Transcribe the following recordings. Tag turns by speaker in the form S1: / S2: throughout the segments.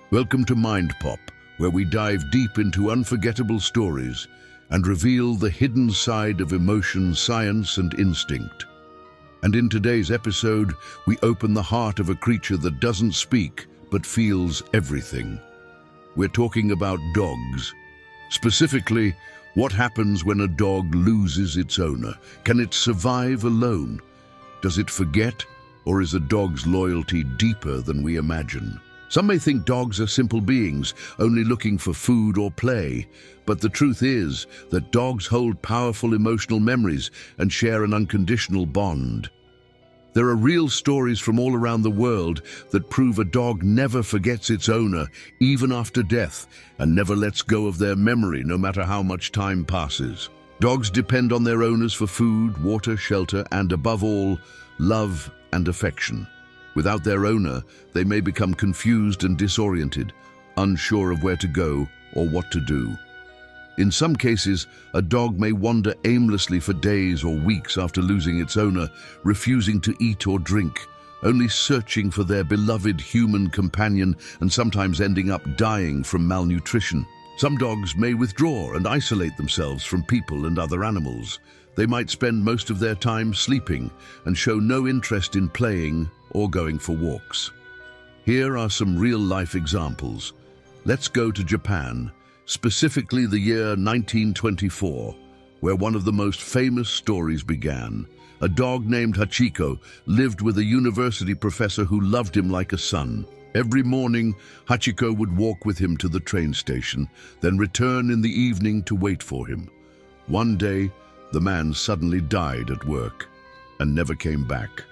S1: Welcome to MindPop, where we dive deep into unforgettable stories and reveal the hidden side of emotion, science, and instinct. And in today's episode, we open the heart of a creature that doesn't speak, but feels everything. We're talking about dogs. Specifically, what happens when a dog loses its owner? Can it survive alone? Does it forget, or is a dog's loyalty deeper than we imagine? Some may think dogs are simple beings, only looking for food or play. But the truth is that dogs hold powerful emotional memories and share an unconditional bond. There are real stories from all around the world that prove a dog never forgets its owner, even after death, and never lets go of their memory, no matter how much time passes. Dogs depend on their owners for food, water, shelter, and above all, love and affection. Without their owner, they may become confused and disoriented, unsure of where to go or what to do. In some cases, a dog may wander aimlessly for days or weeks after losing its owner, refusing to eat or drink, only searching for their beloved human companion and sometimes ending up dying from malnutrition. Some dogs may withdraw and isolate themselves from people and other animals. They might spend most of their time sleeping and show no interest in playing or going for walks. Here are some real-life examples. Let's go to Japan, specifically the year 1924, where one of the most famous stories began. A dog named Hachiko lived with a university professor who loved him like a son. Every morning, Hachiko would walk with him to the train station, then return in the evening to wait for him. One day, the man suddenly died at work and never came back.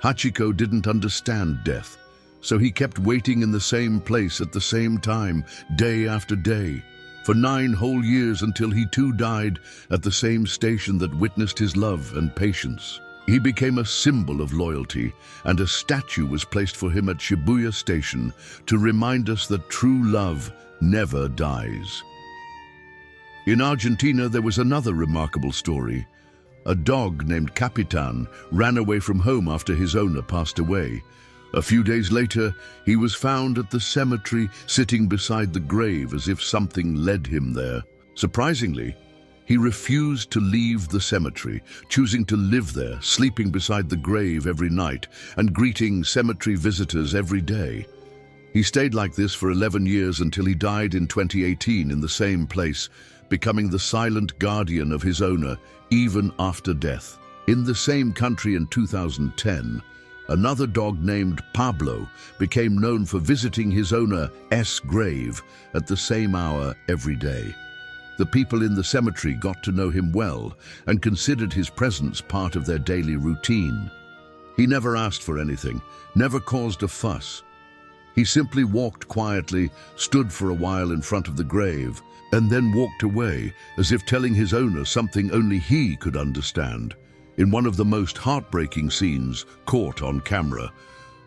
S1: Hachiko didn't understand death, so he kept waiting in the same place at the same time, day after day, for 9 whole years until he too died at the same station that witnessed his love and patience. He became a symbol of loyalty, and a statue was placed for him at Shibuya Station to remind us that true love never dies. In Argentina, there was another remarkable story. A dog named Capitan ran away from home after his owner passed away. A few days later, he was found at the cemetery, sitting beside the grave as if something led him there. Surprisingly, he refused to leave the cemetery, choosing to live there, sleeping beside the grave every night and greeting cemetery visitors every day. He stayed like this for 11 years until he died in 2018 in the same place, becoming the silent guardian of his owner even after death. In the same country in 2010, another dog named Pablo became known for visiting his owner's grave at the same hour every day. The people in the cemetery got to know him well and considered his presence part of their daily routine. He never asked for anything, never caused a fuss. He simply walked quietly, stood for a while in front of the grave, and then walked away, as if telling his owner something only he could understand. In one of the most heartbreaking scenes caught on camera,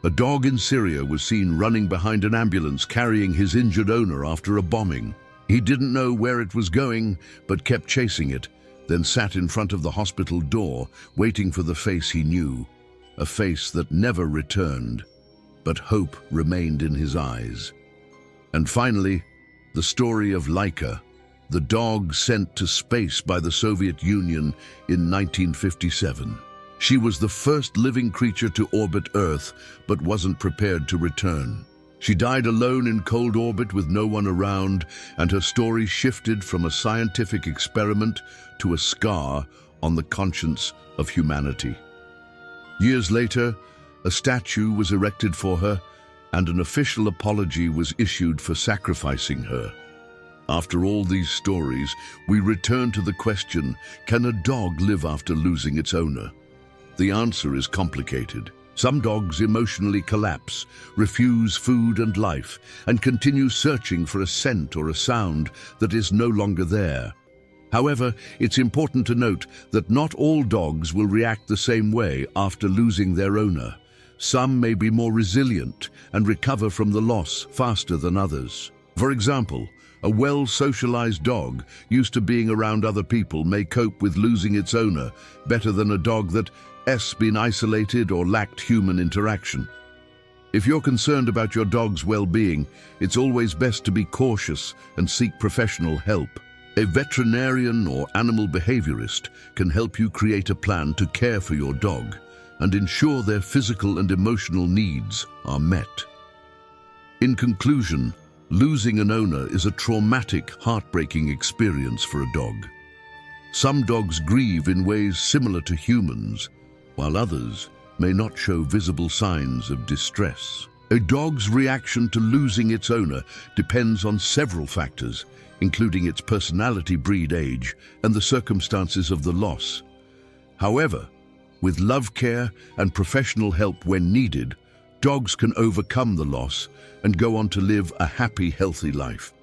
S1: a dog in Syria was seen running behind an ambulance carrying his injured owner after a bombing. He didn't know where it was going, but kept chasing it, then sat in front of the hospital door, waiting for the face he knew, a face that never returned, but hope remained in his eyes. And finally, the story of Laika, the dog sent to space by the Soviet Union in 1957. She was the first living creature to orbit Earth, but wasn't prepared to return. She died alone in cold orbit with no one around, and her story shifted from a scientific experiment to a scar on the conscience of humanity. Years later, a statue was erected for her, and an official apology was issued for sacrificing her. After all these stories, we return to the question, can a dog live after losing its owner? The answer is complicated. Some dogs emotionally collapse, refuse food and life, and continue searching for a scent or a sound that is no longer there. However, it's important to note that not all dogs will react the same way after losing their owner. Some may be more resilient and recover from the loss faster than others. For example, a well-socialized dog used to being around other people may cope with losing its owner better than a dog that has been isolated or lacked human interaction. If you're concerned about your dog's well-being, it's always best to be cautious and seek professional help. A veterinarian or animal behaviorist can help you create a plan to care for your dog and ensure their physical and emotional needs are met. In conclusion, losing an owner is a traumatic, heartbreaking experience for a dog. Some dogs grieve in ways similar to humans, while others may not show visible signs of distress. A dog's reaction to losing its owner depends on several factors, including its personality, breed, age, and the circumstances of the loss. However, with love care and professional help when needed, dogs can overcome the loss and go on to live a happy, healthy life.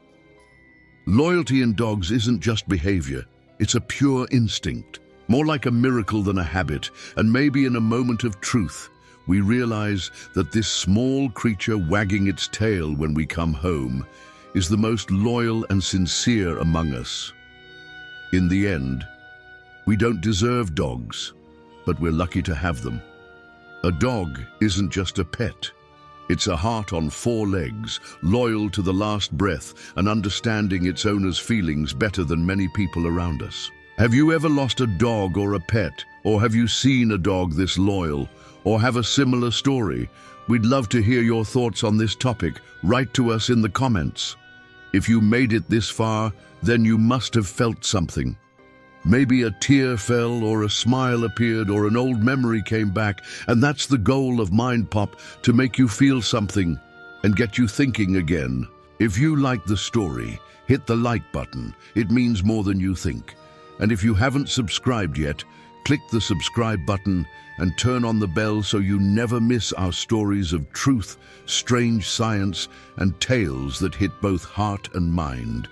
S1: Loyalty in dogs isn't just behavior, it's a pure instinct. More like a miracle than a habit, and maybe in a moment of truth, we realize that this small creature wagging its tail when we come home is the most loyal and sincere among us. In the end, we don't deserve dogs, but we're lucky to have them. A dog isn't just a pet. It's a heart on 4 legs, loyal to the last breath and understanding its owner's feelings better than many people around us. Have you ever lost a dog or a pet? Or have you seen a dog this loyal? Or have a similar story? We'd love to hear your thoughts on this topic. Write to us in the comments. If you made it this far, then you must have felt something. Maybe a tear fell, or a smile appeared, or an old memory came back, and that's the goal of MindPop, to make you feel something and get you thinking again. If you like the story, hit the like button. It means more than you think. And if you haven't subscribed yet, click the subscribe button and turn on the bell so you never miss our stories of truth, strange science, and tales that hit both heart and mind.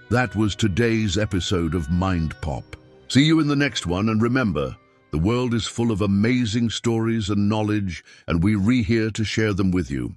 S1: That was today's episode of MindPop. See you in the next one, and remember, the world is full of amazing stories and knowledge, and we're here to share them with you.